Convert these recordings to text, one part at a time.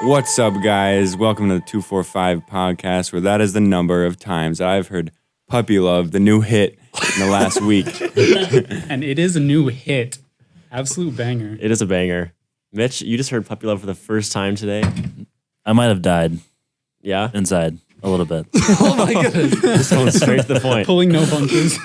What's up, guys? Welcome to the 245 podcast, where that is the number of times that I've heard Puppy Love, the new hit, in the last week. And it is a new hit. Absolute banger. It is a banger. Mitch, you just heard Puppy Love for the first time today. I might have died Yeah? inside a little bit. Oh my goodness. Just going straight to the point. Pulling no punches.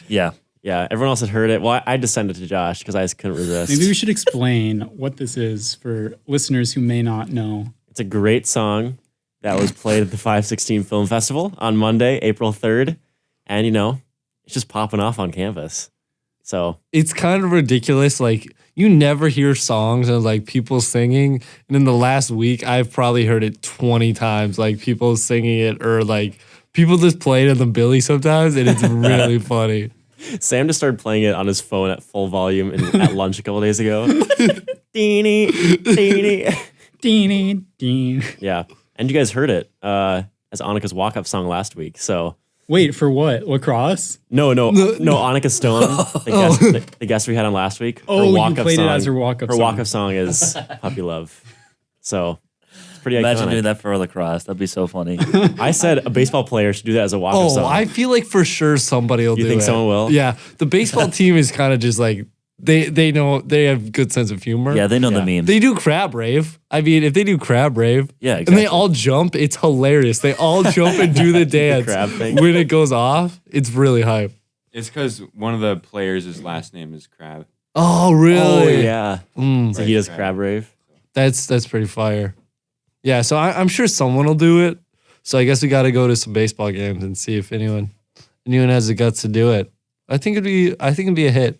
Yeah. Yeah, everyone else had heard it. Well, I just sent it to Josh because I just couldn't resist. Maybe we should explain what this is for listeners who may not know. It's a great song that was played at the 516 Film Festival on Monday, April 3rd. And, you know, it's just popping off on campus. So It's kind of ridiculous. Like, you never hear songs of like people singing. And in the last week, I've probably heard it 20 times. Like people singing it, or like people just play it on the Billy sometimes. And it's really funny. Sam just started playing it on his phone at full volume at lunch a couple days ago. Deenie, deenie. Deenie, deen. Yeah. And you guys heard it as Annika's walk-up song last week. So Wait, for what? Lacrosse? No, Annika Stone, the guest we had on last week. Oh, you played it as her walk-up song. Her walk-up song is Puppy Love. So it's pretty Imagine iconic. doing that for lacrosse. That'd be so funny. I said a baseball player should do that as a walk-up song. Oh, I feel like for sure somebody will do it. You think someone will? Yeah. The baseball team is kind of just like, they know, they have good sense of humor. Yeah, they know the meme. They do crab rave. I mean, if they do crab rave, Yeah, and exactly. they all jump, it's hilarious. They all jump and do the dance crab thing. when it goes off. It's really hype. It's because one of the players' last name is Crab. Oh, really? Yeah. So he does crab rave. That's pretty fire. Yeah, so I'm sure someone will do it. So I guess we got to go to some baseball games and see if anyone has the guts to do it. I think it'd be a hit.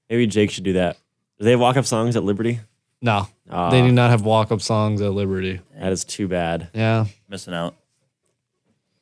Maybe Jake should do that. Do they have walk-up songs at Liberty? No, they do not have walk-up songs at Liberty. That is too bad. Yeah. Missing out.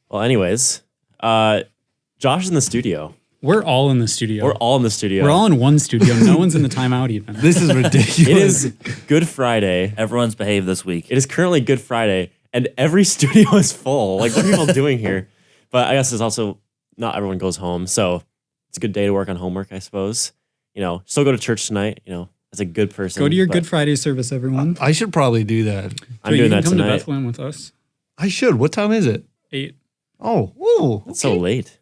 Well, anyways, Josh is in the studio. We're all in the studio. We're all in the studio. We're all in one studio. No one's in the timeout even. This is ridiculous. It is Good Friday. Everyone's behaved this week. It is currently Good Friday, and every studio is full. Like, what are people doing here? But I guess there's also not everyone goes home, so it's a good day to work on homework, I suppose. You know, still go to church tonight. You know, as a good person. Go to your but Good Friday service, everyone. I should probably do that. I'm So doing you that can come to tonight. Bethlehem with us. I should. What time is it? 8. Oh, ooh, It's so late.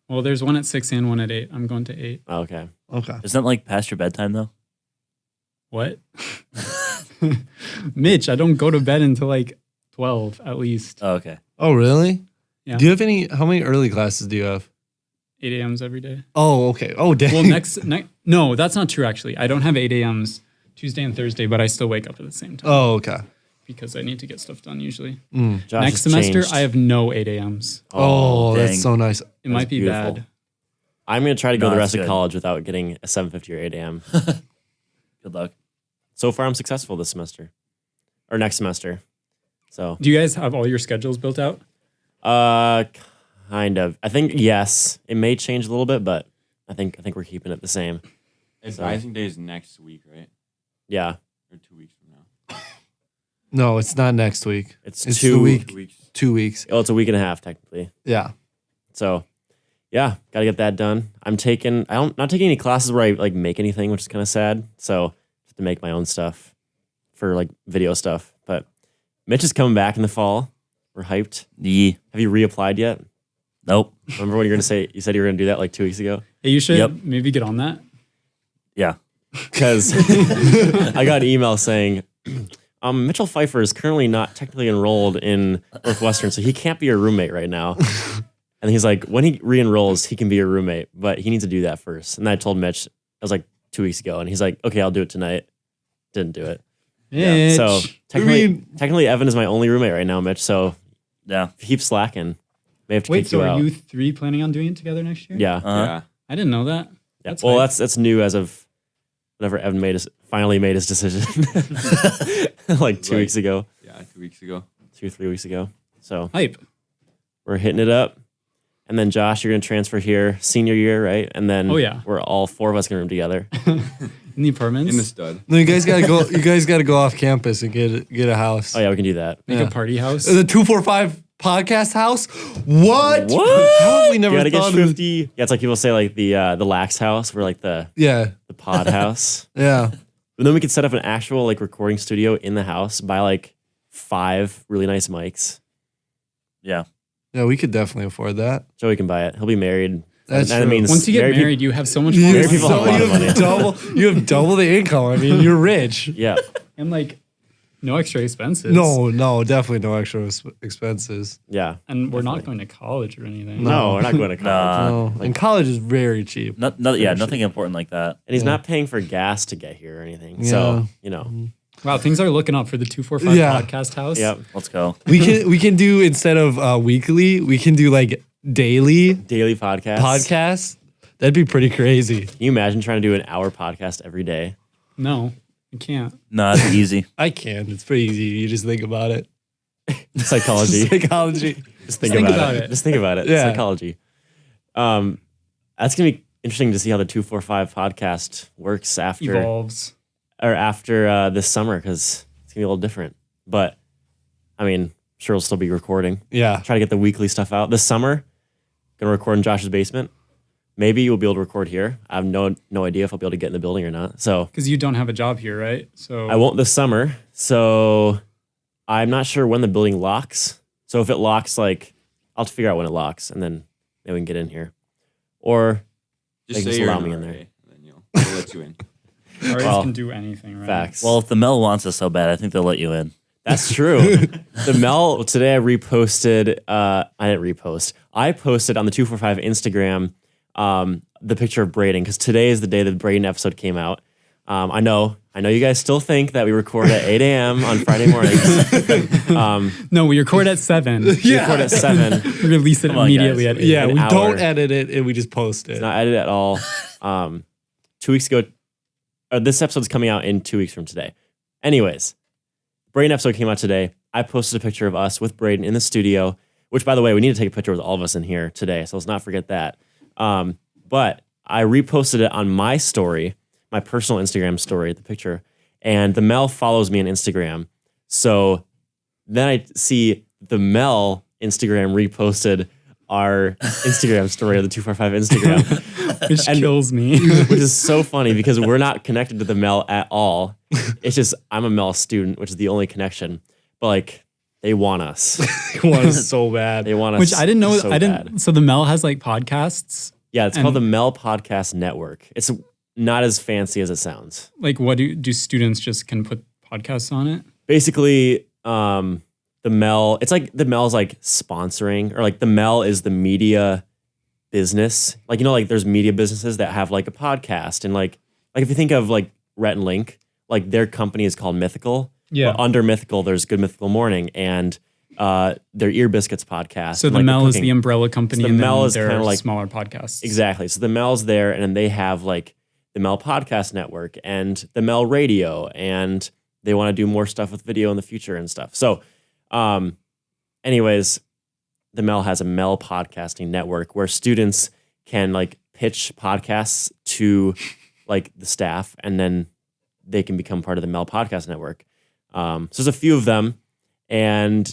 Well, there's one at 6 and one at 8. I'm going to 8. Oh, okay. okay. Isn't that like past your bedtime though? What? Mitch, I don't go to bed until like 12 at least. Oh, okay. Oh, really? Yeah. Do you have how many early classes do you have? 8 a.m.s every day. Oh, okay. Oh, dang. Well, no, that's not true actually. I don't have 8 a.m.s Tuesday and Thursday, but I still wake up at the same time Oh, okay. because I need to get stuff done usually. Josh Next has semester, changed. I have no 8 a.m.s. Oh, dang. that's so nice. It might be beautiful. bad. I'm going to try to go No, the that's rest of good. college without getting a 7:50 or 8 a.m. Good luck. So far, I'm successful this semester. Or next semester. So, Do you guys have all your schedules built out? kind of. I think, yes. It may change a little bit, but I think we're keeping it the same. Advising Day is next week, right? Yeah. Or 2 weeks from now. No, it's not next week. It's It's 2 the week. 2 weeks. 2 weeks. Oh, it's a week and a half, technically. Yeah. So, yeah, got to get that done. Not taking any classes where I like make anything, which is kind of sad. So, just to make my own stuff for like video stuff. But Mitch is coming back in the fall. We're hyped. Yeah. Have you reapplied yet? Nope. Remember when you said you were going to do that like 2 weeks ago? Hey, you should Yep. maybe get on that. Yeah. Because I got an email saying, Mitchell Pfeiffer is currently not technically enrolled in Northwestern, so he can't be your roommate right now. And he's like, when he re-enrolls, he can be your roommate, but he needs to do that first. And I told Mitch, that was like 2 weeks ago, and he's like, okay, I'll do it tonight. Didn't do it. Mitch. So technically, Evan is my only roommate right now, Mitch. So Yeah. keep slacking. May have to Wait, kick so you are out. you 3 planning on doing it together next year? Yeah. Uh-huh. I didn't know that. Yeah. That's Well, hype. that's new as of whenever Evan finally made his decision, like 2 weeks ago, Yeah, 2 weeks ago. 3 weeks ago. So Hype. we're hitting it up. And then Josh, you're gonna transfer here senior year, right? And then Oh, yeah. we're all 4 of us gonna room together. In the apartments? In the stud. No, you guys gotta go. You guys gotta go off campus and get a house. Oh yeah, we can do that. Make Yeah. a party house? The 245 podcast house. What? What? How have we You never gotta get thought of it? swifty. Yeah, it's like people say like the lax house, or like the Yeah, pod house. yeah. But then we could set up an actual like recording studio in the house, buy like 5 really nice mics. Yeah. Yeah, we could definitely afford that. Joey can buy it. He'll be married. That's And that true. means Once you get married married, you have so much more Married money. people have a lot of money. You have double the income. I mean, you're rich. Yeah. And like no extra expenses. No, definitely no extra expenses. Yeah. And we're not going to college or anything. No, we're not going to college. No, and college is very cheap. Nothing important like that. And he's Yeah. not paying for gas to get here or anything. Yeah. So, you know. Wow, things are looking up for the 245 Yeah. podcast house. Yep. Let's go. We can do, instead of weekly, we can do like daily Daily podcasts. podcasts. That'd be pretty crazy. Can you imagine trying to do an hour podcast every day? No, you can't. No, that's easy. I can. It's pretty easy. You just think about it. Psychology. Psychology. Just think about it. Just think about it. Yeah. Psychology. That's gonna be interesting to see how the 245 podcast works after Evolves. this summer, because it's gonna be a little different. But I mean, sure we'll still be recording. Yeah. Try to get the weekly stuff out. This summer, gonna record in Josh's basement. Maybe you'll be able to record here. I have no idea if I'll be able to get in the building or not. So Because you don't have a job here, right? So I won't this summer. So I'm not sure when the building locks. So if it locks, like, I'll have to figure out when it locks, and then maybe we can get in here. Or Just They say just you're allow an me in there. RA, and then we'll let you in. RAs Well, can do anything, right? facts. Well, if the Mel wants us so bad, I think they'll let you in. That's true. The Mel, today I reposted, I didn't repost. I posted on the 245 Instagram the picture of Braden, because today is the day that the Braden episode came out. I know you guys still think that we record at 8 a.m. on Friday mornings. No, we record at 7. We record at 7. We release it Come on, immediately guys. at 8. Yeah, An we hour. don't edit it and we just post it. Not edited at all. 2 weeks ago, this episode's coming out in 2 weeks from today. Anyways, Braden episode came out today. I posted a picture of us with Braden in the studio, which, by the way, we need to take a picture with all of us in here today, so let's not forget that. But I reposted it on my story, my personal Instagram story, the picture, and the Mel follows me on Instagram. So then I see the Mel Instagram reposted our Instagram story of the 245 Instagram. Which kills me. Which is so funny because we're not connected to the Mel at all. It's just I'm a Mel student, which is the only connection. But like they want us. It was so bad. They want us. Which I didn't know. so I didn't. bad. So the Mel has like podcasts. Yeah, it's and- called the Mel Podcast Network. It's not as fancy as it sounds. Like, what do students just can put podcasts on it? Basically, the Mel. It's like the Mel's like sponsoring, or like the Mel is the media business. Like, you know, like there's media businesses that have like a podcast, and like if you think of like Rhett and Link, like their company is called Mythical. Yeah. But under Mythical, there's Good Mythical Morning and their Ear Biscuits podcast. So and, the like, Mel is cooking. the umbrella company, So the and Mel then is their kinda like- smaller podcasts. Exactly. So the Mel's there, and then they have like the Mel Podcast Network and the Mel Radio, and they want to do more stuff with video in the future and stuff. So, anyways, the Mel has a Mel Podcasting Network where students can like pitch podcasts to like the staff, and then they can become part of the Mel Podcast Network. So there's a few of them, and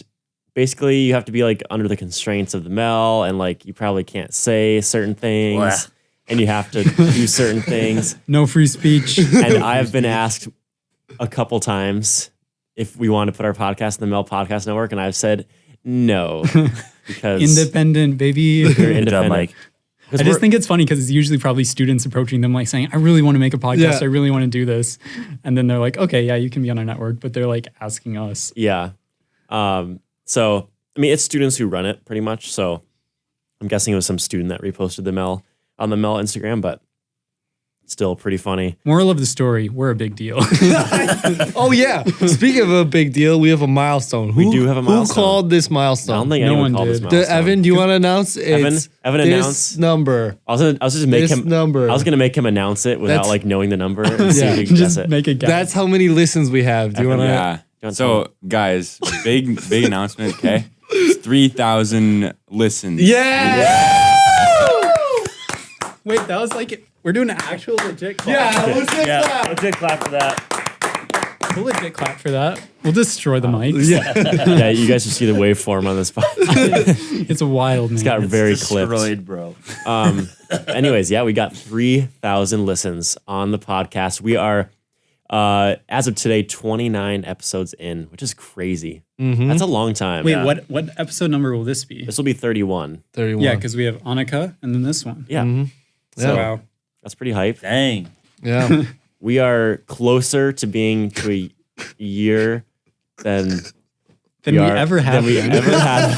basically you have to be like under the constraints of the Mel, and like you probably can't say certain things, Blah. and you have to do certain things. No free speech. And I have been asked a couple times if we want to put our podcast in the Mel Podcast Network, and I've said no because Independent, baby. you're Good job, independent. Mike. Because I just we're- think it's funny because it's usually probably students approaching them like saying, I really want to make a podcast. Yeah. I really want to do this. And then they're like, okay, yeah, you can be on our network. But they're like asking us. Yeah. So, I mean, it's students who run it pretty much. So I'm guessing it was some student that reposted the Mel on the Mel Instagram, but still pretty funny. Moral of the story, we're a big deal. Oh yeah. Speaking of a big deal, we have a milestone. We do have a milestone. Who called this I milestone? don't think No anyone one called this did. milestone. Evan, do you want to announce it? Evan this announce. number. I was just make This him. number. I was gonna make him announce it without That's- like knowing the number and see Yeah. if he can guess just it. make a guess. That's how many listens we have. Do you want to? Yeah. want So, guys, big announcement. Okay, it's 3,000 listens. Yeah. Wait, that was like, we're doing an actual legit clap. Yeah. Let's get Yeah, that. let's get clap for that. We'll legit clap for that. We'll destroy the mics. Yeah. Yeah, you guys should see the waveform on this. It's wild, man. It's got very clipped. Destroyed, bro. Anyways, yeah, we got 3,000 listens on the podcast. We are As of today, 29 episodes in, which is crazy. Mm-hmm. That's a long time. Wait, what episode number will this be? This will be 31. 31. Yeah, because we have Annika and then this one. Yeah. Mhm. So Wow. that's pretty hype. Dang. Yeah. We are closer to being to a year than Than we ever have. Than we been. ever have.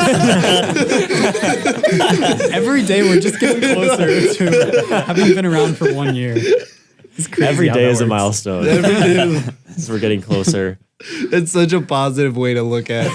Every day we're just getting closer to having been around for 1 year. It's crazy. Every how day that is a works. milestone. Every day. So we're getting closer. It's such a positive way to look at.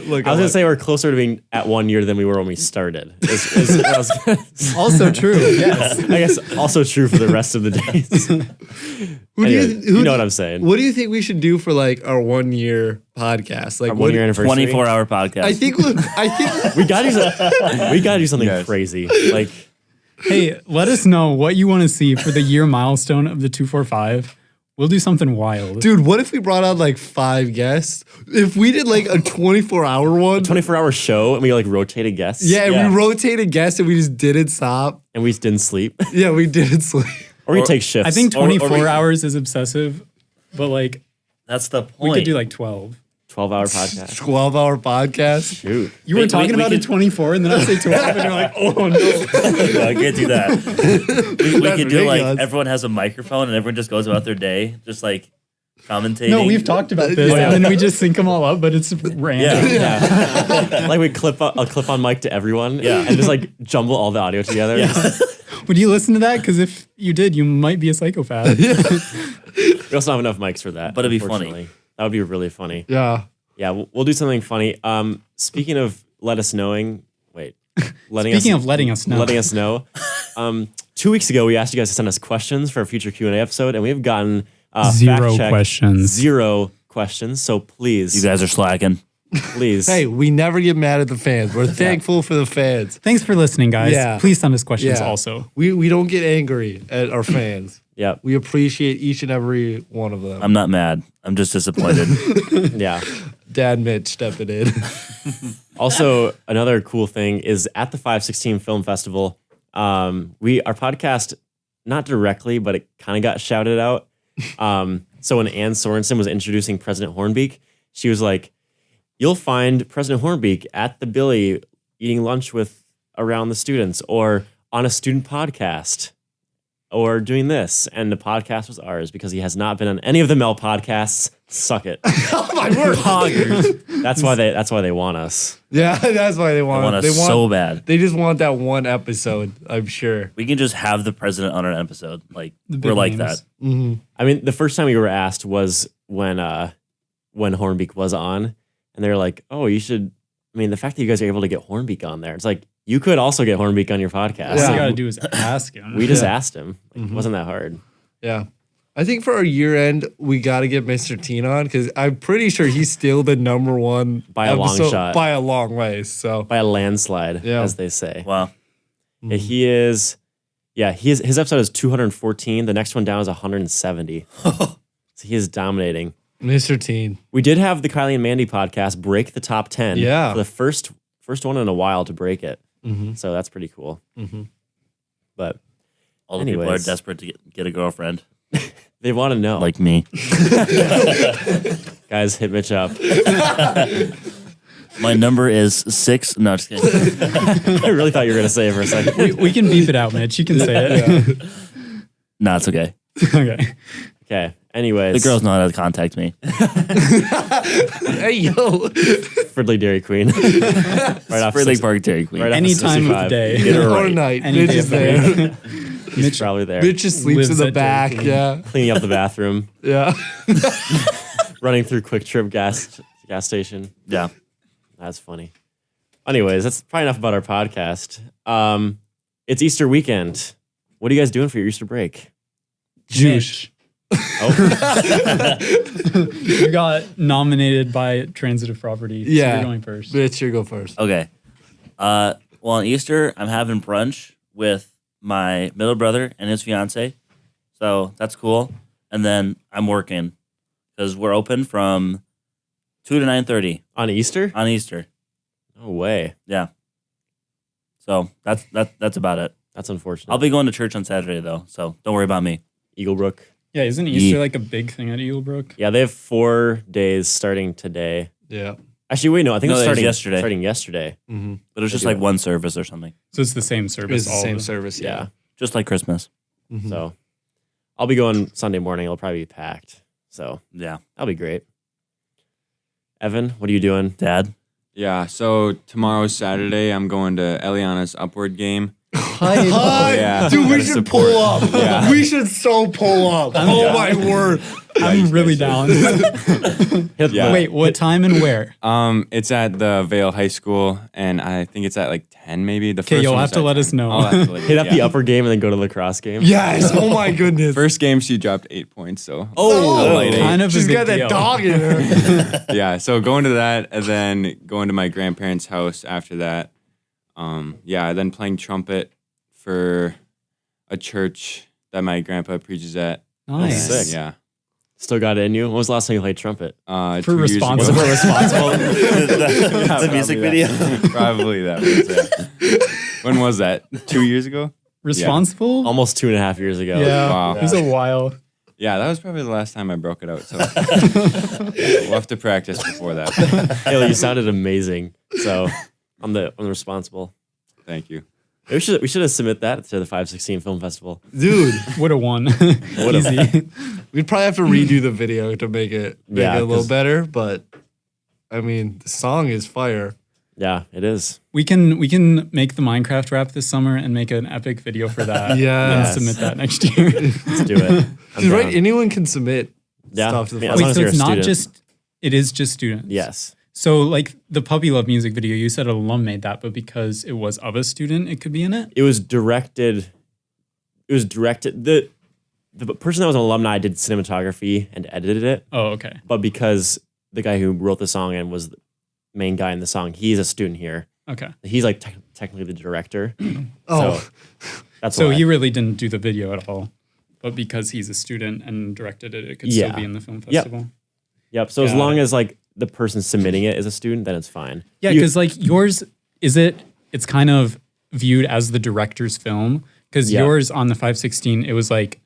Look, I was gonna say we're closer to being at 1 year than we were when we started. Is what I was gonna say. Also true. Yes. I guess also true for the rest of the days. Who Anyway, who you know what I'm saying. What do you think we should do for like our 1 year podcast? Like Our what? 1 year anniversary. 24-hour podcast. I think. I think. We gotta do something Yes. crazy. Like Hey, let us know what you want to see for the year milestone of the 245. We'll do something wild. Dude, what if we brought on like 5 guests? If we did like a 24-hour one. 24-hour show and we like rotated guests. Yeah, Yeah. we rotated guests and we just didn't stop. And we just didn't sleep. Yeah, we didn't sleep. Or we take shifts. I think Or- or 24 we- hours is obsessive, but like That's the we point. could do like 12. 12-hour podcast. 12-hour podcast. Shoot. You were We- talking we about could- a 24 and then I say 12 and you're like, oh no. No, I can't do that. We That's could do like ridiculous. everyone has a microphone and everyone just goes about their day, just like commentating. No, we've talked about this Yeah. and then we just sync them all up, but it's random. Yeah. Yeah. Like we clip a clip-on mic to everyone. Yeah. And just like jumble all the audio together. Yeah. Would you listen to that? Because if you did, you might be a psychopath. We also don't have enough mics for that. But it'd be funny. unfortunately. That would be really funny. Yeah. Yeah, we'll do something funny. Speaking of letting us know. Speaking of letting us know. 2 weeks ago, we asked you guys to send us questions for a future Q&A episode, and we have gotten Zero fact-checked questions. 0 questions. So please, You guys are slacking. please. Hey, we never get mad at the fans. We're thankful for the fans. Thanks for listening, guys. Yeah. Please send us questions Yeah. also. We don't get angry at our fans. Yeah, We appreciate each and every one of them. I'm not mad. I'm just disappointed. yeah. Dad Mitch stepping in. Also, another cool thing is at the 516 Film Festival, our podcast, not directly, but it kind of got shouted out. So when Ann Sorensen was introducing President Hornbeak, she was like, "You'll find President Hornbeak at the Billy eating lunch with around the students, or on a student podcast, or doing this." And the podcast was ours because he has not been on any of the Mel podcasts. Suck it. Oh my word. That's why they want us. Yeah, that's why they I want want it. us so bad. They just want that one episode, I'm sure. We can just have the president on an episode. Like The we're big like names. that. I mean, the first time we were asked was when Hornbeak was on, and they were like, "Oh, you should." I mean, the fact that you guys are able to get Hornbeak on there, it's like you could also get Hornbeak on your podcast. All you Yeah. gotta do is ask him. We just Yeah. asked him. Like, It wasn't that hard. Yeah. I think for our year end, we got to get Mr. Teen on because I'm pretty sure he's still the number one By a long episode- shot. By a long way. So, By a landslide, Yeah. as they say. Wow. Yeah, he is. Yeah, his episode is 214. The next one down is 170. So he is dominating. Mr. Teen. We did have the Kylie and Mandy podcast break the top 10. Yeah. For the first one in a while to break it. Mhm. So that's pretty cool. Mhm. But All the people are Anyways. desperate to get a girlfriend they want to know. like me. Guys, hit Mitch up. My number is 6. No, just kidding. I really thought you were going to say it for a second. we can beep it out, Mitch. You can say it. No, it's okay. Okay. Okay. Anyways. The girls know how to contact me. Hey, yo. Friendly Dairy Queen. right off Friendly six- Park Dairy Queen. right off Any of time of the 65. day. Get her Or right. night. Any Mitch day is of the there. week. He's probably there. Mitch just sleeps Lives in the at Dairy back. Queen. Yeah. Cleaning up the bathroom. Yeah. Running through Quick Trip gas station. Yeah. That's funny. Anyways, that's probably enough about our podcast. It's Easter weekend. What are you guys doing for your Easter break? Juice. Oh, You got nominated by Transitive Property. So Yeah. you're going first. Mitch, you go first. Okay. Well, on Easter, I'm having brunch with my middle brother and his fiance. So that's cool. And then I'm working because we're open from 2 to 9:30 on Easter? on Easter. No way. Yeah. So that's about it. That's unfortunate. I'll be going to church on Saturday though, so don't worry about me. Eaglebrook. Yeah, isn't Easter like a big thing at Eaglebrook? Yeah, they have 4 days starting today. Yeah. Actually, wait, no, I think No, it's it was starting yesterday. Starting yesterday. Mm-hmm. But it was just like one service or something. So it's the same service. It's the all same of it. service. Yeah. Just like Christmas. Mhm. So I'll be going Sunday morning. It'll probably be packed. So Yeah. that'll be great. Evan, what are you doing? Dad. Yeah, so tomorrow's Saturday. I'm going to Eliana's Upward game. Hi. yeah. Dude, we Gotta should support. pull up. Yeah. We should so pull up. Oh my word. I'm really down. Yeah. Wait, what time and where? It's at the Vale High School, and I think it's at like 10 maybe. The Okay, first you'll one have was to at let 10. us know. I'll have to let you- Hit up the yeah. upper game and then go to the lacrosse game. Yes. Oh my goodness. First game, she dropped 8 points, so Oh, light eight. kind of she's a big got that deal. dog in her. yeah. So going to that, and then going to my grandparents' house after that. Yeah, then playing trumpet for a church that my grandpa preaches at. Nice. sick. Yeah. Still got it in you? When was the last time you played trumpet? 2 years ago. responsible. Was it for responsible? the music Probably video. that. Probably that was it. When was that? 2 years ago? Responsible? Almost 2.5 years ago. Yeah. Wow. It was a while. Yeah, that was probably the last time I broke it out. So we'll have to practice before that. Haley, you sounded amazing. So I'm the responsible. Thank you. We should have submit that to the 516 Film Festival. Dude, Would have won. Easy. we'd probably have to redo the video to make it Yeah, a little 'cause- better, but I mean, the song is fire. Yeah, it is. We can make the Minecraft rap this summer and make an epic video for that. Yes. And submit that next year. Let's do it. I'm Because right, down. anyone can submit Yeah. stuff to the I mean, as long Wait, festival. as so you're it's a not student. just, it is just students. Yes. So like the Puppy Love music video, you said an alum made that, but because it was of a student, it could be in it? It was directed. The person that was an alumni did cinematography and edited it, Oh, okay. but because the guy who wrote the song and was the main guy in the song, he's a student here. Okay. He's like technically the director. Oh, So that's So why. he really didn't do the video at all. But because he's a student and directed it, it could Yeah. still be in the film Yep. festival. Yep. So as Got long it. as like the person submitting it is a student, then it's fine. Yeah, You- because like yours, it's kind of viewed as the director's film. Because Yeah. yours on the 516, it was like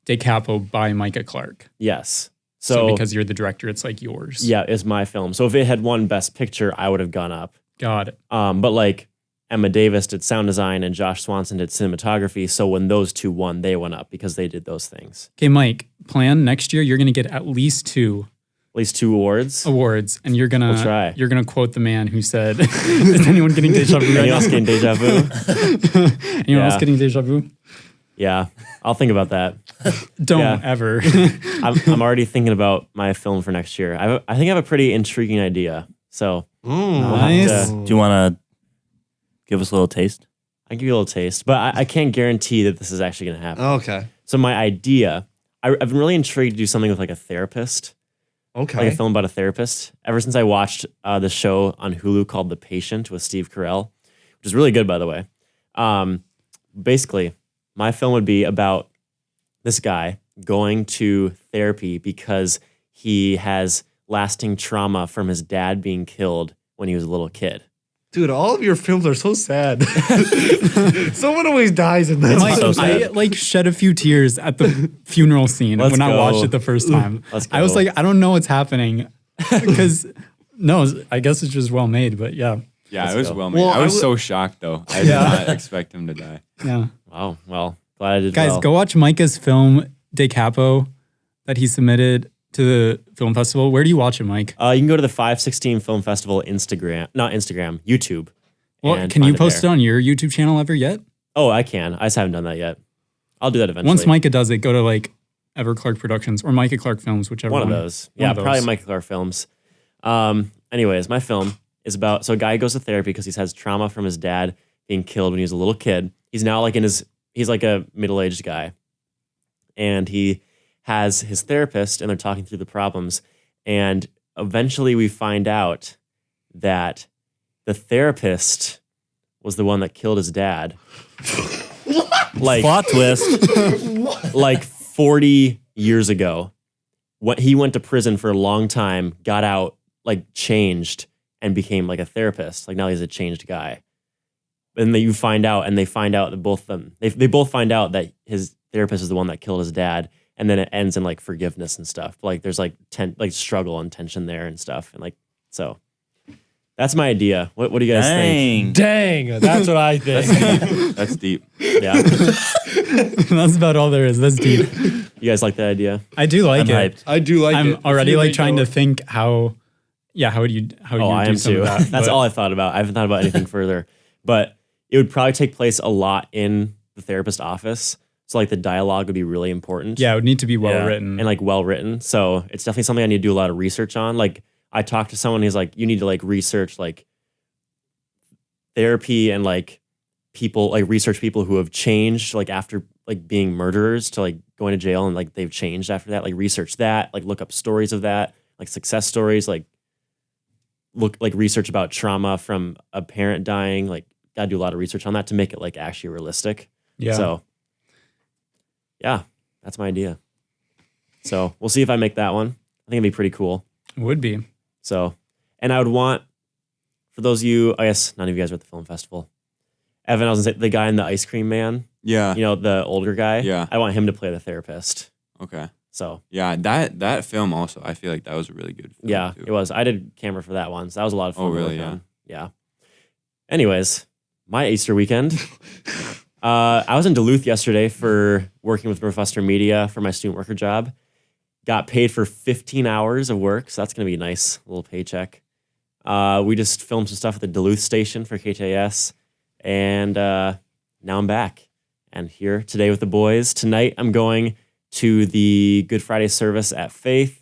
De Capo by Micah Clark. yes. So So, because you're the director, it's like yours. yeah, it's my film. So if it had won Best Picture, I would have gone up. Got it. But like Emma Davis did sound design and Josh Swanson did cinematography. So when those two won, they went up because they did those things. Okay, Mike, plan next year, you're going to get at least 2 At least 2 awards. awards, and you're We'll try. gonna quote the man who said, "Is anyone getting deja vu right Anyone now? else getting deja vu? Anyone else Yeah. getting deja vu? Yeah, I'll think about that. Don't Yeah. ever." I'm already thinking about my film for next year. I think I have a pretty intriguing idea. So Nice. to- Do you want to give us a little taste? I'll give you a little taste, but I can't guarantee that this is actually going to happen. okay. So my idea, I've been really intrigued to do something with like a therapist, like Okay. a film about a therapist. Ever since I watched the show on Hulu called The Patient with Steve Carell, which is really good, by the way. Basically, my film would be about this guy going to therapy because he has lasting trauma from his dad being killed when he was a little kid. Dude, all of your films are so sad. Someone always dies in that. Mike, so I sad. like shed a few tears at the funeral scene Let's when I go. watched it the first time. Let's I was go. like, I don't know what's happening because no, I guess it's just well made, but yeah, Yeah, Let's it was go. well made. Well, I was I so shocked though. I did not expect him to die. yeah. Wow. Well, glad I did Guys, well. go watch Micah's film De Capo that he submitted to the film festival. Where do you watch it, Mike? You can go to the 516 Film Festival YouTube. Well, and can you find post there. it on your YouTube channel ever yet? Oh, I can. I just haven't done that yet. I'll do that eventually. Once Micah does it, go to like Ever Clark Productions or Micah Clark Films, whichever One one. of those. One Yeah, of those. probably Micah Clark Films. Anyways, my film is about a guy goes to therapy because he's has trauma from his dad being killed when he was a little kid. He's now like he's like a middle-aged guy. And he has his therapist and they're talking through the problems. And eventually we find out that the therapist was the one that killed his dad. Like Plot twist. like 40 years ago. What he went to prison for a long time, got out, like changed and became like a therapist. Like now he's a changed guy. And then you find out, and they find out that both of them, they both find out that his therapist is the one that killed his dad. and then it ends in like forgiveness and stuff. Like there's like struggle and tension there and stuff, and like so. That's my idea. What do you guys think? Dang, that's what I think. That's deep. Yeah, That's about all there is. That's deep. you guys like that idea? I do like I'm it. hyped. I do like it. I'm If already you like make trying a- to think how you Oh, do I am some too. of that. That's but all I thought about. I haven't thought about anything further, but it would probably take place a lot in the therapist office. So like the dialogue would be really important. Yeah, it would need to be well written. And like well written. So it's definitely something I need to do a lot of research on. Like I talked to someone who's like, you need to like research like therapy and like people, like research people who have changed like after like being murderers to like going to jail and like they've changed after that. Like research that, like look up stories of that, like success stories, like look like research about trauma from a parent dying. Like gotta do a lot of research on that to make it like actually realistic. yeah. So yeah, that's my idea. So we'll see if I make that one. I think it'd be pretty cool. It would be. So, and I would want, for those of you, I guess none of you guys were at the film festival. Evan, I was gonna say the guy in the ice cream man, Yeah. you know, the older guy. Yeah. I want him to play the therapist. Okay. So Yeah, that film also, I feel like that was a really good film. yeah, too. it was. I did camera for that one. So that was a lot of fun. Oh, to really? work on. Yeah. Anyways, my Easter weekend. I was in Duluth yesterday for working with Northwestern Media for my student worker job. Got paid for 15 hours of work, so that's going to be a nice little paycheck. We just filmed some stuff at the Duluth station for KTAS, and now I'm back and here today with the boys. Tonight I'm going to the Good Friday service at Faith,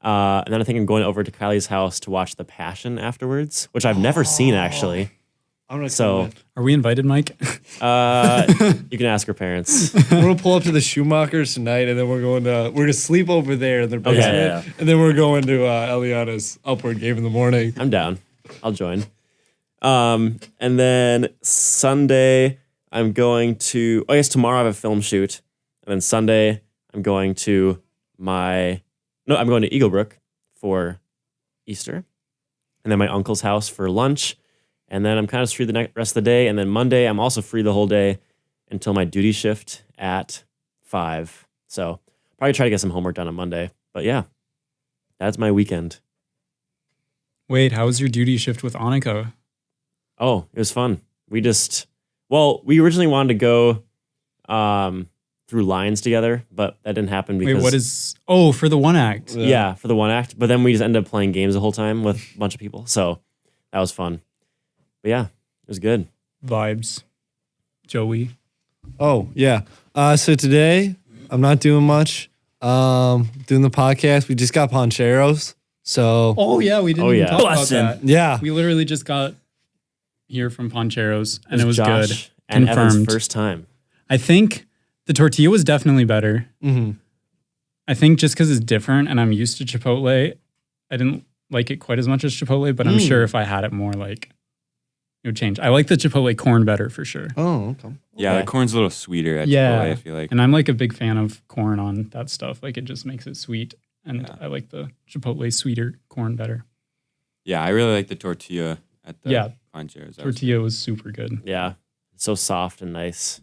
and then I think I'm going over to Kylie's house to watch The Passion afterwards, which I've never seen actually. I'm gonna So Are we invited, Mike? you can ask her parents. we're gonna pull up to the Schumachers tonight, and then we're gonna sleep over there in their Okay. basement, Yeah. and then we're going to Eliana's Upward game in the morning. I'm down. I'll join. And then Sunday, I'm going to, I guess tomorrow I have a film shoot. And then Sunday, I'm going to I'm going to Eagle Brook for Easter. And then my uncle's house for lunch. And then I'm kind of free the rest of the day. And then Monday, I'm also free the whole day until my duty shift at 5. So probably try to get some homework done on Monday. But yeah, that's my weekend. Wait, how was your duty shift with Annika? Oh, it was fun. We originally wanted to go through lines together, but that didn't happen because for the one act. yeah, for the one act. But then we just ended up playing games the whole time with a bunch of people. So that was fun. But yeah, it was good. Vibes. Joey. Oh yeah. So today I'm not doing much. Doing the podcast. We just got Poncheros. So Oh yeah, we didn't Oh, even yeah. talk about Bussin'. that. yeah. We literally just got here from Poncheros and it was Josh good. and Evan's Confirmed. first time. I think the tortilla was definitely better. Mm-hmm. I think just because it's different and I'm used to Chipotle, I didn't like it quite as much as Chipotle, but I'm sure if I had it more, like, it would change. I like the Chipotle corn better for sure. Oh, okay. Yeah, Okay. the corn's a little sweeter at Yeah. Chipotle, I feel like. And I'm like a big fan of corn on that stuff. Like, it just makes it sweet. And Yeah. I like the Chipotle sweeter corn better. Yeah, I really like the tortilla at the Yeah. Poncheros. Tortilla was super good. Yeah, so soft and nice.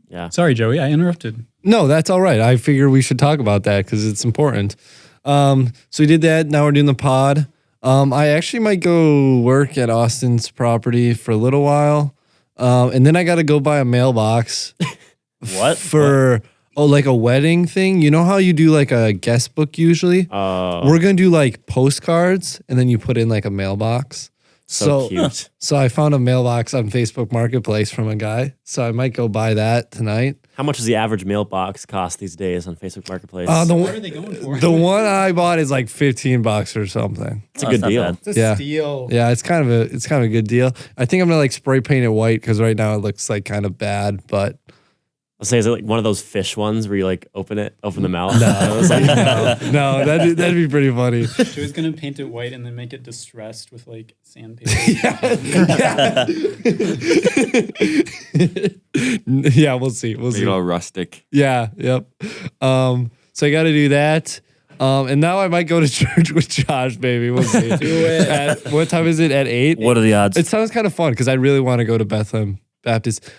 Yeah. Sorry, Joey, I interrupted. No, that's all right. I figure we should talk about that because it's important. So we did that. Now we're doing the pod. I actually might go work at Austin's property for a little while. And then I got to go buy a mailbox What? for like a wedding thing. You know how you do like a guest book usually? We're going to do like postcards and then you put in like a mailbox. So cute. So I found a mailbox on Facebook Marketplace from a guy. So I might go buy that tonight. How much does the average mailbox cost these days on Facebook Marketplace? The What are they going for? The one I bought is like $15 or something. It's a good not deal. bad. It's a Yeah. steal. Yeah, it's kind of a good deal. I think I'm gonna like spray paint it white because right now it looks like kind of bad. But Let's say, is it like one of those fish ones where you like open the mouth? no, that'd be pretty funny. Joey's going to paint it white and then make it distressed with like sandpaper. Yeah, we'll see. We'll Make it see. all rustic. Yeah, yep. So I got to do that. And now I might go to church with Josh, baby. We'll see. Do it. What time is it? At 8? What are the odds? It sounds kind of fun because I really want to go to Bethlehem Baptist.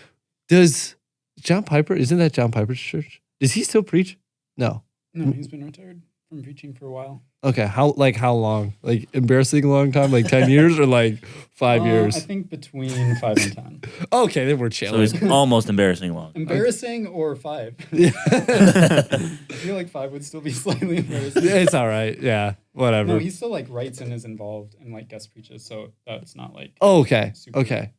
Does John Piper, isn't that John Piper's church? Does he still preach? No. No, he's been retired from preaching for a while. Okay. How long? Like embarrassing long time? Like 10 years or like 5 years? I think between 5 and 10. Okay, then we're So chilling. it's almost embarrassing long. Embarrassing or 5? Yeah. I feel like 5 would still be slightly embarrassing. It's all right. Yeah. Whatever. No, he still like writes and is involved and like guest preaches, so that's not like Oh, okay. super Okay.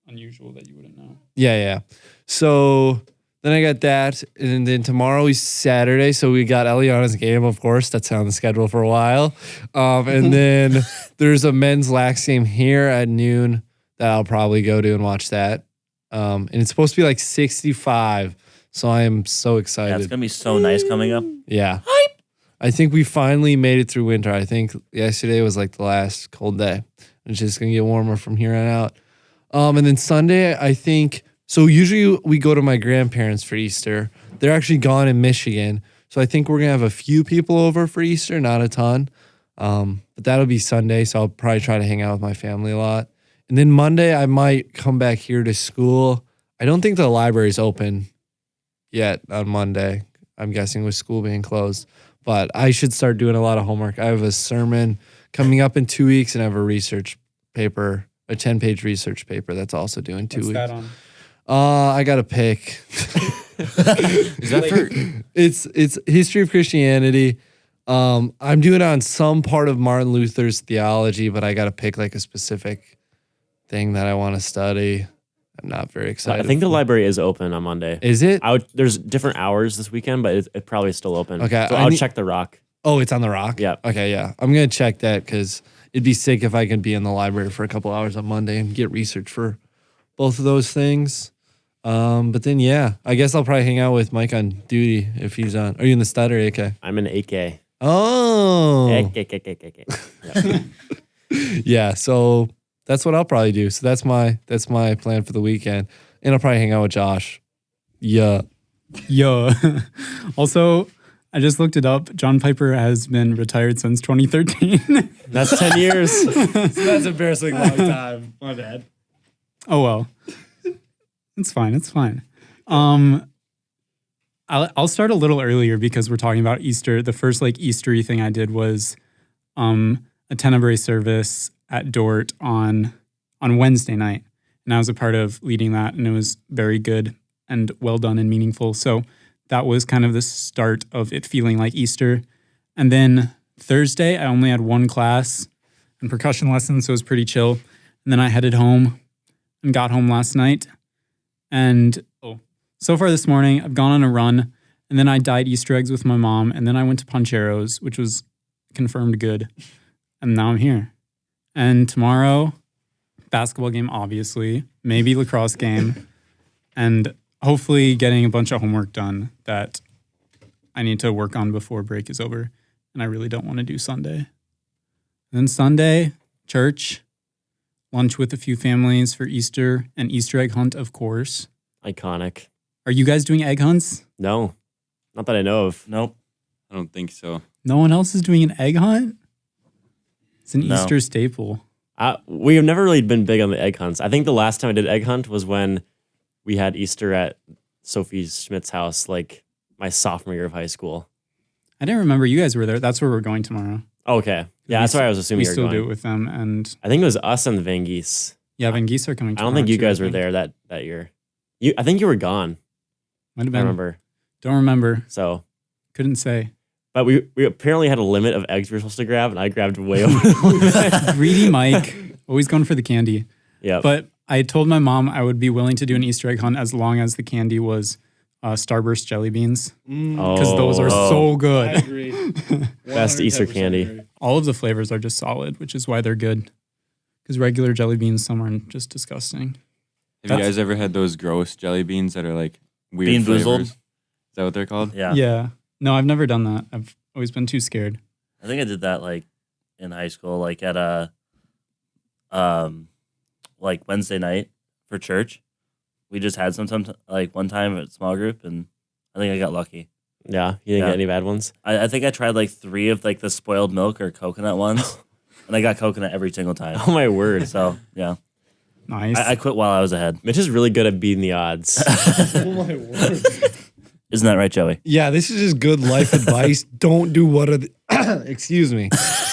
unusual that you wouldn't know. Yeah. So then I got that. And then tomorrow is Saturday. So we got Eliana's game, of course. That's on the schedule for a while. And then there's a men's lax game here at noon that I'll probably go to and watch that. And it's supposed to be like 65. So I am so Yeah, excited. it's gonna be so nice coming up. Yeah. I think we finally made it through winter. I think yesterday was like the last cold day. It's just going to get warmer from here on out. And then Sunday, I think, so usually we go to my grandparents for Easter. They're actually gone in Michigan. So I think we're going to have a few people over for Easter, not a ton. But that'll be Sunday. So I'll probably try to hang out with my family a lot. And then Monday, I might come back here to school. I don't think the library's open yet on Monday. I'm guessing with school being closed. But I should start doing a lot of homework. I have a sermon coming up in 2 weeks, and I have a research paper, a 10-page research paper that's also due in 2 What's weeks. that on? I got to pick. Is that for? It's history of Christianity. I'm doing it on some part of Martin Luther's theology, but I got to pick like a specific thing that I want to study. I'm not very excited. I think the library is open on Monday. Is it? There's different hours this weekend, but it probably is still open. Okay, So I I'll need- check the rock. Oh, it's on the rock? Yeah. Okay, yeah. I'm going to check that because it'd be sick if I could be in the library for a couple hours on Monday and get research for both of those things. But then, yeah, I guess I'll probably hang out with Mike on duty if he's on. Are you in the stud or AK? I'm in 8K. Oh. Yeah. Yeah, so that's what I'll probably do. So that's my plan for the weekend. And I'll probably hang out with Josh. Yeah. Yo. Also, I just looked it up. John Piper has been retired since 2013. That's 10 years. That's embarrassing long time. My bad. Oh well. It's fine. It's fine. I'll start a little earlier because we're talking about Easter. The first like Eastery thing I did was a Tenebrae service at Dort on Wednesday night. And I was a part of leading that, and it was very good and well done and meaningful. So that was kind of the start of it feeling like Easter. And then Thursday, I only had one class and percussion lessons, so it was pretty chill. And then I headed home and got home last night. And so far this morning, I've gone on a run, and then I dyed Easter eggs with my mom, and then I went to Puncheros, which was confirmed good. And now I'm here. And tomorrow, basketball game, obviously, maybe lacrosse game, and hopefully getting a bunch of homework done that I need to work on before break is over. And I really don't want to do Sunday. And then Sunday, church, lunch with a few families for Easter, and Easter egg hunt, of course. Iconic. Are you guys doing egg hunts? No, not that I know of. Nope. I don't think so. No one else is doing an egg hunt? It's an No. Easter staple. We have never really been big on the egg hunts. I think the last time I did egg hunt was when we had Easter at Sophie Schmidt's house, like my sophomore year of high school. I didn't remember you guys were there. That's where we're going tomorrow. Okay. Yeah, that's why I was assuming We you were still going. do it with them. And I think it was us and the Van Geese. yeah, Van Geese are coming I tomorrow. don't think you too, guys I were think. there that year. I think you were gone. Might have I been. remember. Don't remember. So, Couldn't say. but we apparently had a limit of eggs we were supposed to grab, and I grabbed way over the limit. Greedy Mike, always going for the candy. Yeah. But I told my mom I would be willing to do an Easter egg hunt as long as the candy was Starburst jelly beans, because those are so good. agree. Best Easter candy. All of the flavors are just solid, which is why they're good. Because regular jelly beans, some are just disgusting. Have you guys ever had those gross jelly beans that are like weird Bean flavors? Boozled? Is that what they're called? Yeah. Yeah. No, I've never done that. I've always been too scared. I think I did that like in high school, like at a like Wednesday night for church. We just had some like one time at a small group, and I think I got lucky. Yeah. You didn't Yeah. get any bad ones? I think I tried like 3 of like the spoiled milk or coconut ones, and I got coconut every single time. Oh, my word. So yeah, Nice. I quit while I was ahead. Mitch is really good at beating the odds. Oh my word. Isn't that right, Joey? Yeah, this is just good life advice. Don't do what are the excuse me.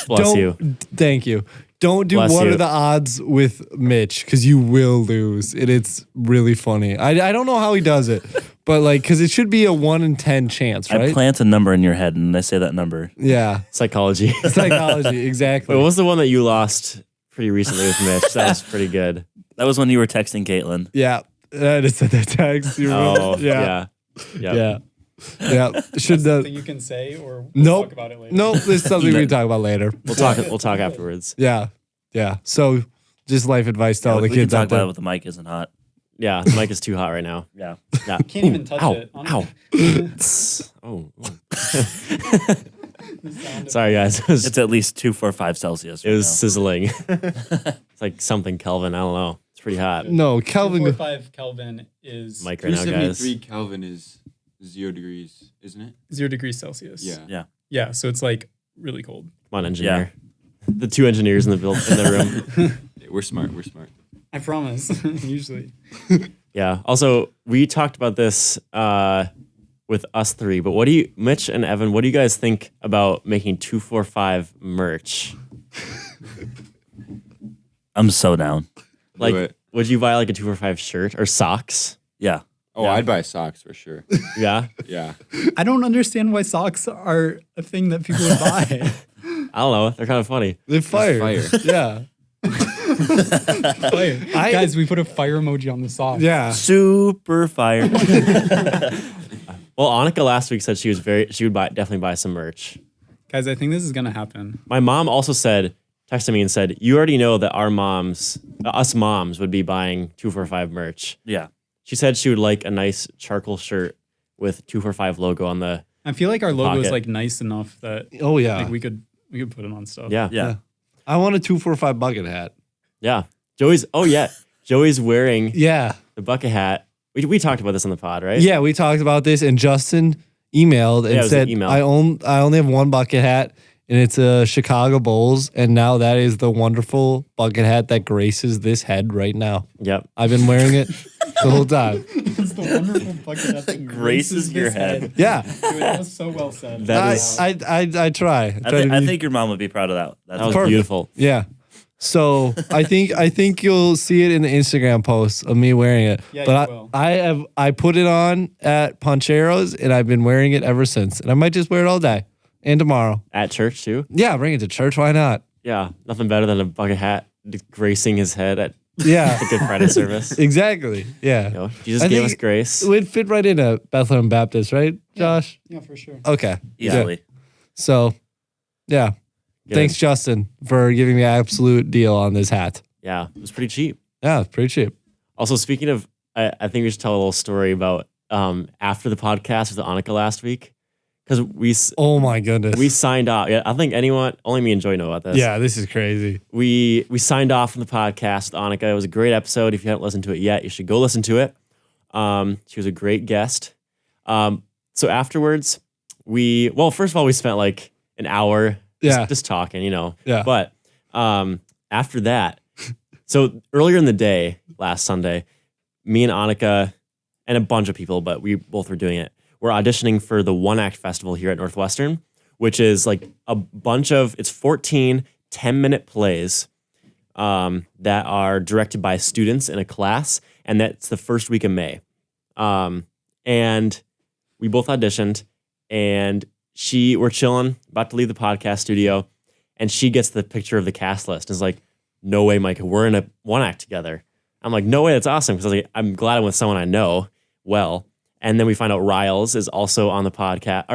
Bless you. Thank you. Don't do Bless what you. are the odds with Mitch because you will lose. And it's really funny. I don't know how he does it, but like, because it should be a 1 in 10 chance, right? I plant a number in your head and I say that number. Yeah. Psychology. Psychology, exactly. Wait, what was the one that you lost pretty recently with Mitch? That was pretty good. That was when you were texting Caitlin. Yeah. I just said that text. You remember? Oh, yeah. Yep. Yeah. Yeah. Should Something the you can say, or we'll Nope. talk about it later. Nope, this is something we can talk about later. We'll talk afterwards. Yeah. Yeah. So just life advice to all the we can kids talk out about there. it with the mic isn't hot. Yeah, the mic is too hot right now. Yeah. Yeah. Can't even touch Ow. it. Ow. Oh. The sound of- Sorry, guys. It's at least 245 Celsius. It was sizzling. It's like something Kelvin. I don't know. It's pretty hot. No, Kelvin. 245 Kelvin is Mike right now, guys. 373 Kelvin is 0 degrees, isn't it? 0 degrees Celsius. Yeah. Yeah, so it's like really cold. Come on, engineer. The 2 engineers in the room. Yeah, we're smart. We're smart. I promise. Usually. Yeah. Also, we talked about this with us 3, but what do you, Mitch and Evan, what do you guys think about making 245 merch? I'm so down. Like, Do it. would you buy like a 245 shirt or socks? Yeah. Oh, Yeah. I'd buy socks for sure. Yeah. Yeah. I don't understand why socks are a thing that people would buy. I don't know. They're kind of funny. They're fire. fire. Yeah. Fire. Guys, we put a fire emoji on the sock. Yeah. Super fire. Well, Annika last week said she would definitely buy some merch. Guys, I think this is going to happen. My mom also texted me and said, you already know that us moms would be buying 245 merch. Yeah. She said she would like a nice charcoal shirt with 245 logo on the, I feel like our logo is Pocket. like nice enough that Oh yeah. like we could put it on stuff. yeah. Yeah. I want a 245 bucket hat. Yeah. Joey's wearing Yeah. the bucket hat. We talked about this on the pod, right? Yeah, we talked about this, and Justin emailed Yeah, and it was said, an email. I only have one bucket hat, and it's a Chicago Bulls, and now that is the wonderful bucket hat that graces this head right now. Yep. I've been wearing it the whole time. It's the wonderful bucket hat that Graces your head. Yeah, Dude, that was so well said. That is- I try. I think your mom would be proud of that. That's That was Perfect. beautiful. Yeah. So I think you'll see it in the Instagram posts of me wearing it. Yeah, but you will. I put it on at Pancheros, and I've been wearing it ever since. And I might just wear it all day and tomorrow. At church too. Yeah, bring it to church. Why not? Yeah. Nothing better than a bucket hat gracing his head at Yeah, the Good Friday service. exactly. Yeah. You know, Jesus I gave think us grace. It would fit right into Bethlehem Baptist, right, Josh? Yeah, for sure. Okay. easily. So, yeah. Good. Thanks, Justin, for giving me an absolute deal on this hat. Yeah. It was pretty cheap. Yeah, it's pretty cheap. Also, speaking of, I think we should tell a little story about after the podcast with Annika last week. Because Oh my goodness. we signed off. Yeah, I think only me and Joy know about this. Yeah, this is crazy. We signed off from the podcast with Annika. It was a great episode. If you haven't listened to it yet, you should go listen to it. She was a great guest. So afterwards, first of all, we spent like an hour just talking, you know. Yeah. But after that, so earlier in the day, last Sunday, me and Annika and a bunch of people, but we both were doing it. We're auditioning for the One Act Festival here at Northwestern, which is like it's 14 10-minute plays that are directed by students in a class, and that's the first week of May. And we both auditioned, and we're chilling, about to leave the podcast studio, and she gets the picture of the cast list and is like, no way, Micah, we're in a One Act together. I'm like, no way, that's awesome, because I'm glad I'm with someone I know well. And then we find out Riles is also on the podcast.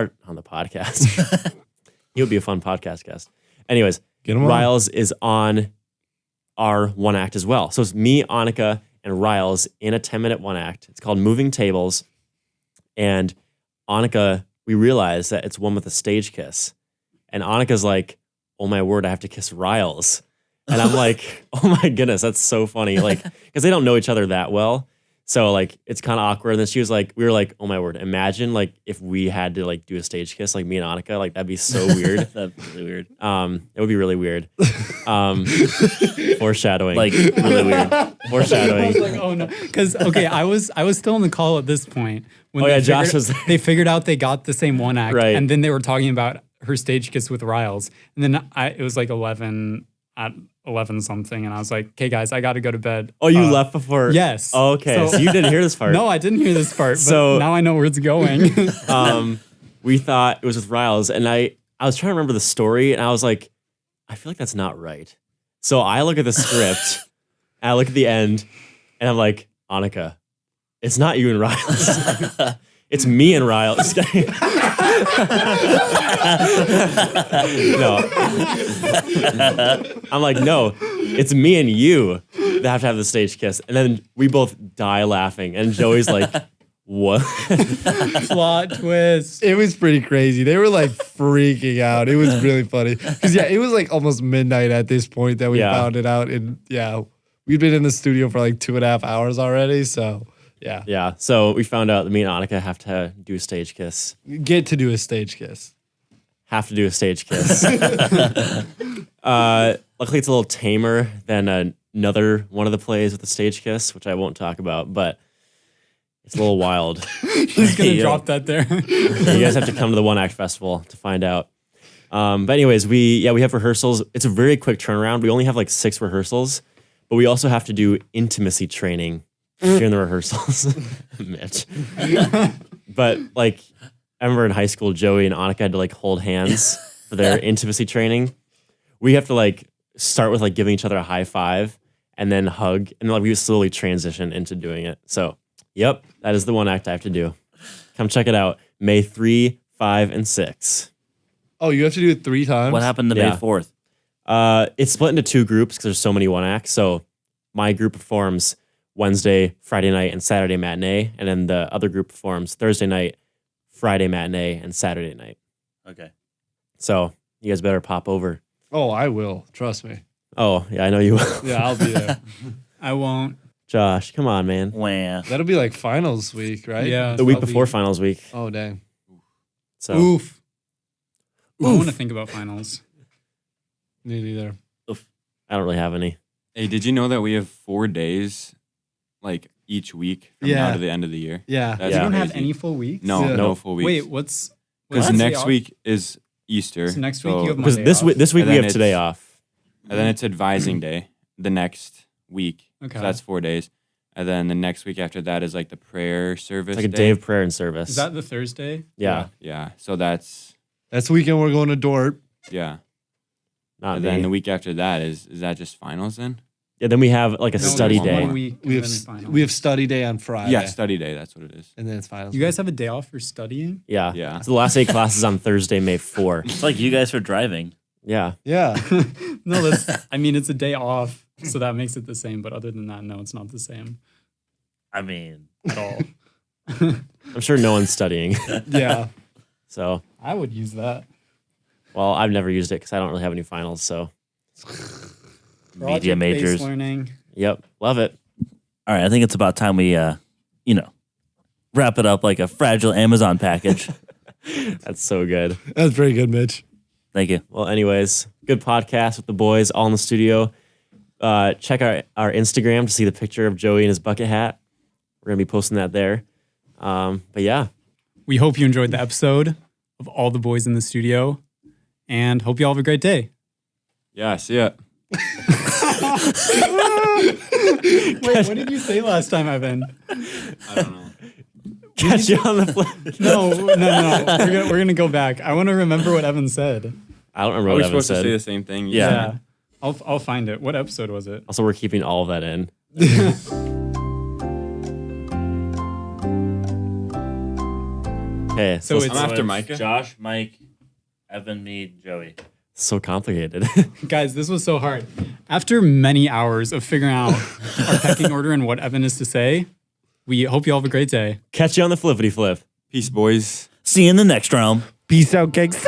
He would be a fun podcast guest. Anyways, Get him on. Riles is on our One Act as well. So it's me, Annika, and Riles in a 10-minute One Act. It's called Moving Tables. And Annika, we realize that it's one with a stage kiss. And Annika's like, oh my word, I have to kiss Riles. And I'm like, oh my goodness, that's so funny. Like, because they don't know each other that well. So like it's kind of awkward. And then she was like, we were like, oh my word, imagine like if we had to like do a stage kiss, like me and Annika, like that'd be so weird. That'd be really weird. It would be really weird. Foreshadowing. Like really weird. I Foreshadowing. was like, oh no, because okay, I was still in the call at this point when Oh, they yeah, Josh figured, was there. they figured out they got the same one act, Right. and then they were talking about her stage kiss with Riles, and then it was like 11 something, and I was like, okay guys, I got to go to bed. Oh, you left before? Yes. Oh, okay. So you didn't hear this part. No, I didn't hear this part, but So- now I know where it's going. We thought it was with Riles, and I was trying to remember the story, and I was like, I feel like that's not right. So I look at the script, and I look at the end, and I'm like, Annika, it's not you and Riles. It's me and Riles. No. I'm like, no, it's me and you that have to have the stage kiss. And then we both die laughing. And Joey's like, what? Plot twist. It was pretty crazy. They were like freaking out. It was really funny. Because, yeah, it was like almost midnight at this point that we Yeah. found it out. And, yeah, we'd been in the studio for like 2.5 hours already. So, yeah. Yeah. So we found out that me and Annika have to do a stage kiss. Get to do a stage kiss. Have to do a stage kiss. Luckily, it's a little tamer than another one of the plays with a stage kiss, which I won't talk about, but it's a little wild. He's gonna Yeah. drop that there. Yeah, you guys have to come to the One Act Festival to find out. But anyways, we have rehearsals. It's a very quick turnaround. We only have like 6 rehearsals, but we also have to do intimacy training during the rehearsals. Mitch. But like, I remember in high school, Joey and Annika had to like hold hands for their intimacy training. We have to like start with like giving each other a high five and then hug, and like we slowly transition into doing it. So, yep, that is the one act I have to do. Come check it out, May 3, 5, and 6. Oh, you have to do it 3 times? What happened to Yeah. May 4th? It's split into 2 groups because there's so many one acts. So my group performs Wednesday, Friday night, and Saturday matinee, and then the other group performs Thursday night, Friday matinee, and Saturday night. Okay. So you guys better pop over. Oh, I will. Trust me. Oh, yeah, I know you will. Yeah, I'll be there. I won't. Josh, come on, man. Wah. That'll be like finals week, right? Yeah. The week I'll be- before finals week. Oh, dang. So Oof. I want to think about finals. Me neither. I don't really have any. Hey, did you know that we have 4 days, like each week from now Yeah. to the end of the year? Yeah. That's You don't have crazy. any full weeks? No, Yeah. no full weeks. Wait, what's because what's next the- week is Easter. So next week you have Because Monday this off. week, we And have then today it's- off. And then it's advising day the next week. Okay. So that's 4 days. And then the next week after that is like the prayer service. It's like a day of prayer and service. Is that the Thursday? yeah, Yeah. So that's, That's the weekend we're going to Dort. yeah. not And me. then the week after that is that just finals then? Yeah, then we have like a No, study there's day. one week We and have then finals. we have study day on Friday. Yeah, study day. That's what it is. And then it's finals. You guys have a day off for studying? Yeah. Yeah. So the last 8 classes on Thursday, May 4. It's like you guys are driving. Yeah. Yeah. No, that's. I mean, it's a day off, so that makes it the same. But other than that, no, it's not the same I mean, at all. I'm sure no one's studying. Yeah. So, I would use that. well, I've never used it because I don't really have any finals. So, media Project-based majors. learning. yep. Love it. All right, I think it's about time we, wrap it up like a fragile Amazon package. That's so good. That's pretty good, Mitch. Thank you. Well, anyways, good podcast with the boys all in the studio. Check our Instagram to see the picture of Joey in his bucket hat. We're going to be posting that there. But yeah, We hope you enjoyed the episode of all the boys in the studio, and hope you all have a great day. Yeah, see ya. Wait, what did you say last time, Evan? I don't know. catch you on the flip. No. We're gonna go back. I want to remember what Evan said. I don't remember Are what we Evan supposed to say said. the same thing? Yeah. I'll find it. What episode was it? Also, we're keeping all of that in. Okay, so So it's it's I'm after Micah. Josh, Mike, Evan, me, Joey. so complicated. Guys, this was so hard. After many hours of figuring out our pecking order and what Evan is to say, we hope you all have a great day. Catch you on the flippity flip. Peace, boys. See you in the next round. Peace out, gangs.